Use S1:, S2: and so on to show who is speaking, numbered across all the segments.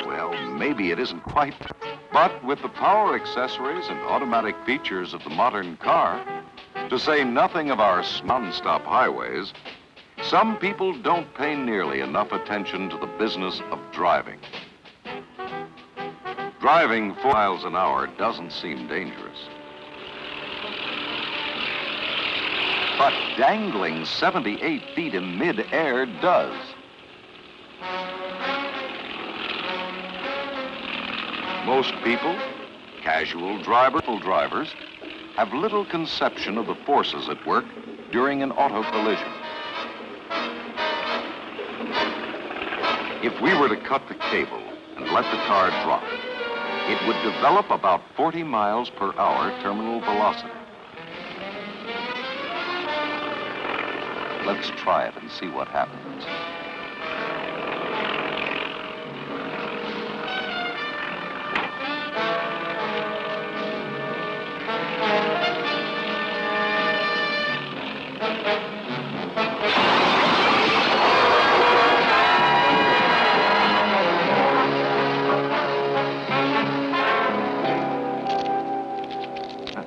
S1: Well, maybe it isn't quite. But with the power accessories and automatic features of the modern car, to say nothing of our non-stop highways, some people don't pay nearly enough attention to the business of driving. Driving 4 miles an hour doesn't seem dangerous. But dangling 78 feet in mid-air does. Most people, casual drivers, have little conception of the forces at work during an auto collision. If we were to cut the cable and let the car drop, it would develop about 40 miles per hour terminal velocity. Let's try it and see what happens.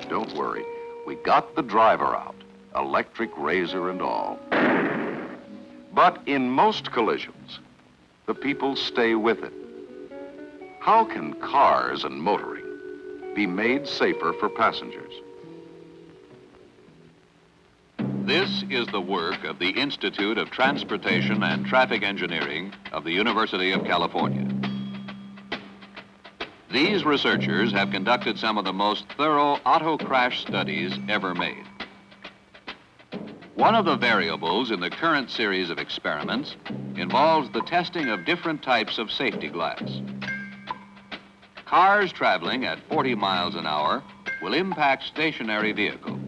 S1: Don't worry, we got the driver out, electric razor and all. But in most collisions, the people stay with it. How can cars and motoring be made safer for passengers?
S2: This is the work of the Institute of Transportation and Traffic Engineering of the University of California. These researchers have conducted some of the most thorough auto crash studies ever made. One of the variables in the current series of experiments involves the testing of different types of safety glass. Cars traveling at 40 miles an hour will impact stationary vehicles.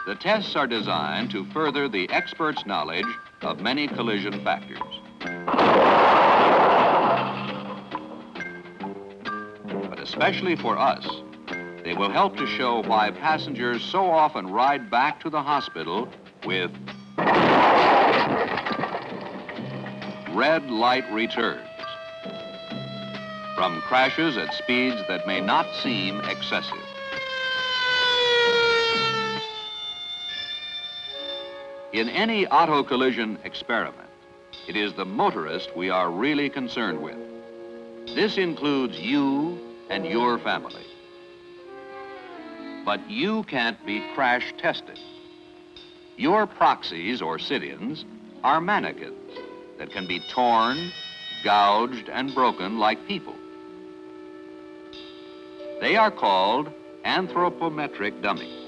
S2: The tests are designed to further the experts' knowledge of many collision factors. But especially for us, they will help to show why passengers so often ride back to the hospital with red light returns from crashes at speeds that may not seem excessive. In any auto collision experiment, it is the motorist we are really concerned with. This includes you and your family. But you can't be crash tested. Your proxies or sit-ins are mannequins that can be torn, gouged, and broken like people. They are called anthropometric dummies.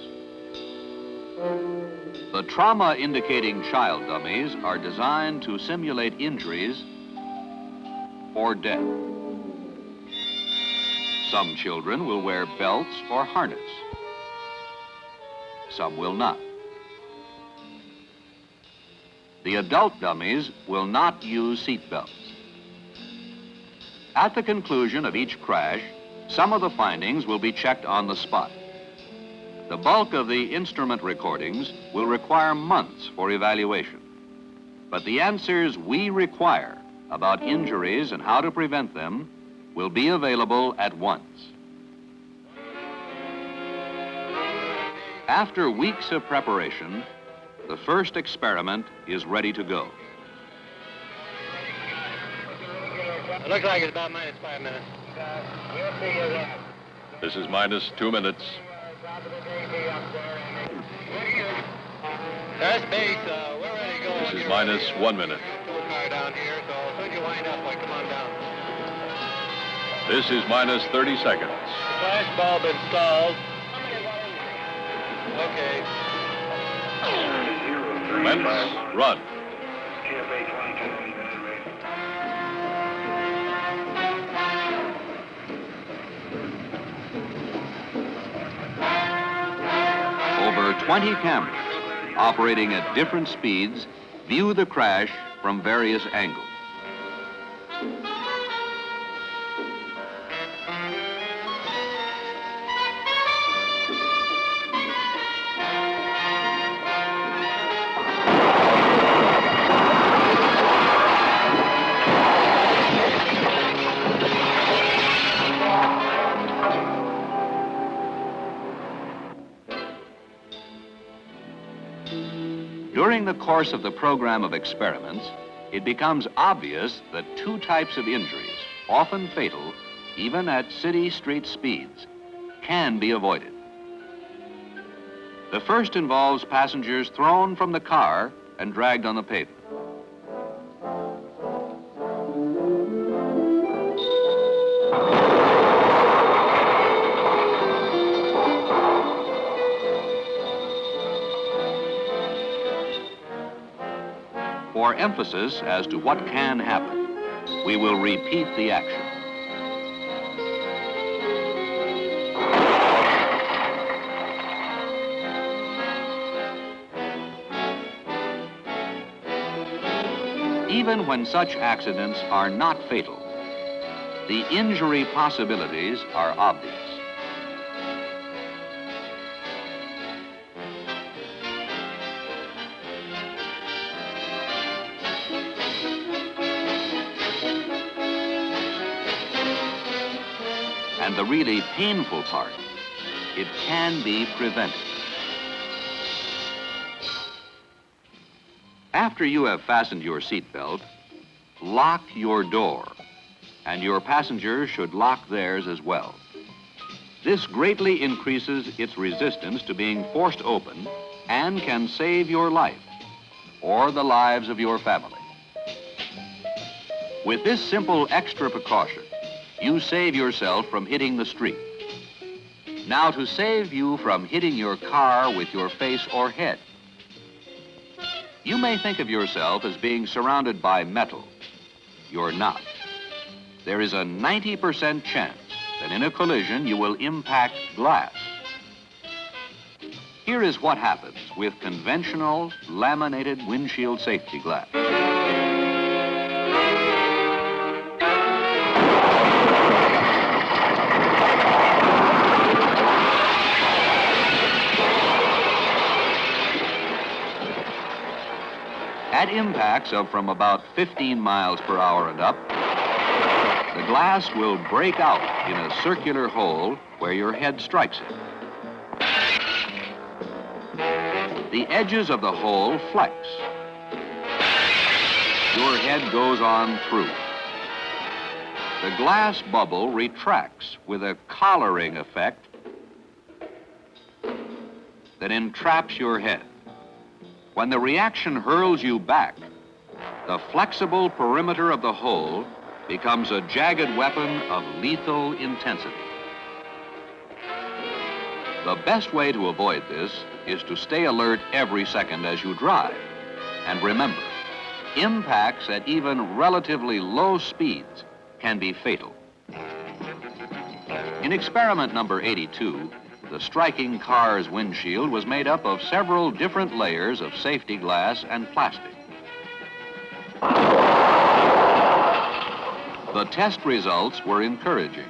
S2: The trauma-indicating child dummies are designed to simulate injuries or death. Some children will wear belts or harness. Some will not. The adult dummies will not use seat belts. At the conclusion of each crash, some of the findings will be checked on the spot. The bulk of the instrument recordings will require months for evaluation. But the answers we require about injuries and how to prevent them will be available at once. After weeks of preparation, the first experiment is ready to go.
S3: It looks like it's about -5 minutes.
S4: This is -2 minutes.
S3: That's base. We're ready to go.
S4: This is -1 minute.
S3: Car down here, so as soon as you wind up, come on down.
S4: This is -30 seconds.
S3: Flash bulb installed. Okay.
S4: Commence, run.
S2: Over 20 cameras, operating at different speeds, view the crash from various angles. During the course of the program of experiments, it becomes obvious that two types of injuries, often fatal, even at city street speeds, can be avoided. The first involves passengers thrown from the car and dragged on the pavement. For emphasis as to what can happen, we will repeat the action. Even when such accidents are not fatal, the injury possibilities are obvious. And the really painful part, it can be prevented. After you have fastened your seatbelt, lock your door, and your passengers should lock theirs as well. This greatly increases its resistance to being forced open and can save your life or the lives of your family. With this simple extra precaution, you save yourself from hitting the street. Now, to save you from hitting your car with your face or head, you may think of yourself as being surrounded by metal. You're not. There is a 90% chance that in a collision you will impact glass. Here is what happens with conventional laminated windshield safety glass. At impacts of from about 15 miles per hour and up, the glass will break out in a circular hole where your head strikes it. The edges of the hole flex. Your head goes on through. The glass bubble retracts with a collaring effect that entraps your head. When the reaction hurls you back, the flexible perimeter of the hole becomes a jagged weapon of lethal intensity. The best way to avoid this is to stay alert every second as you drive. And remember, impacts at even relatively low speeds can be fatal. In experiment number 82, the striking car's windshield was made up of several different layers of safety glass and plastic. The test results were encouraging.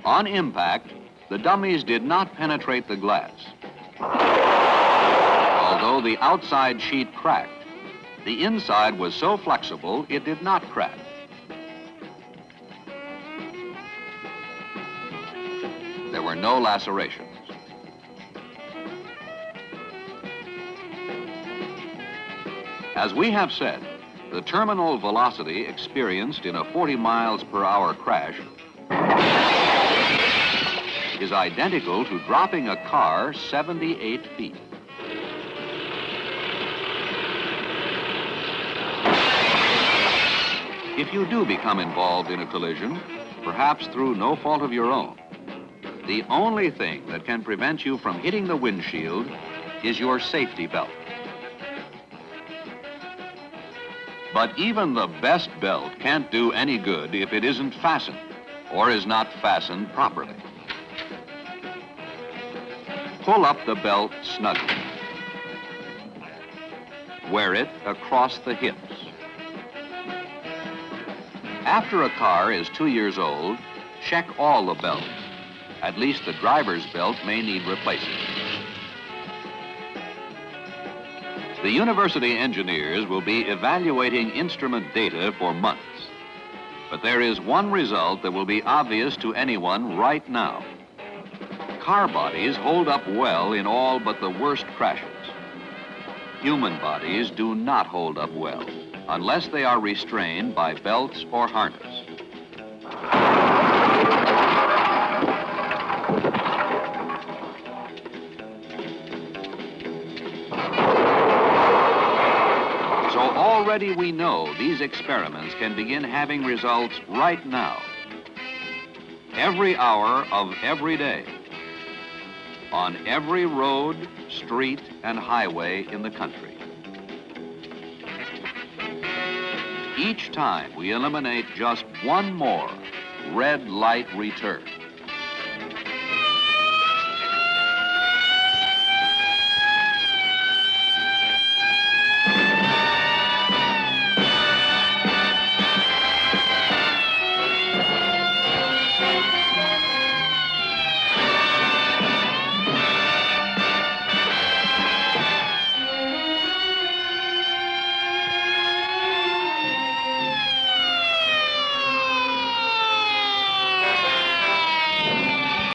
S2: On impact, the dummies did not penetrate the glass. Although the outside sheet cracked, the inside was so flexible it did not crack. There were no lacerations. As we have said, the terminal velocity experienced in a 40 miles per hour crash is identical to dropping a car 78 feet. If you do become involved in a collision, perhaps through no fault of your own, the only thing that can prevent you from hitting the windshield is your safety belt. But even the best belt can't do any good if it isn't fastened or is not fastened properly. Pull up the belt snugly. Wear it across the hips. After a car is 2 years old, check all the belts. At least the driver's belt may need replacing. The university engineers will be evaluating instrument data for months. But there is one result that will be obvious to anyone right now. Car bodies hold up well in all but the worst crashes. Human bodies do not hold up well unless they are restrained by belts or harness. So already we know these experiments can begin having results right now. Every hour of every day, on every road, street, and highway in the country. Each time we eliminate just one more red light return.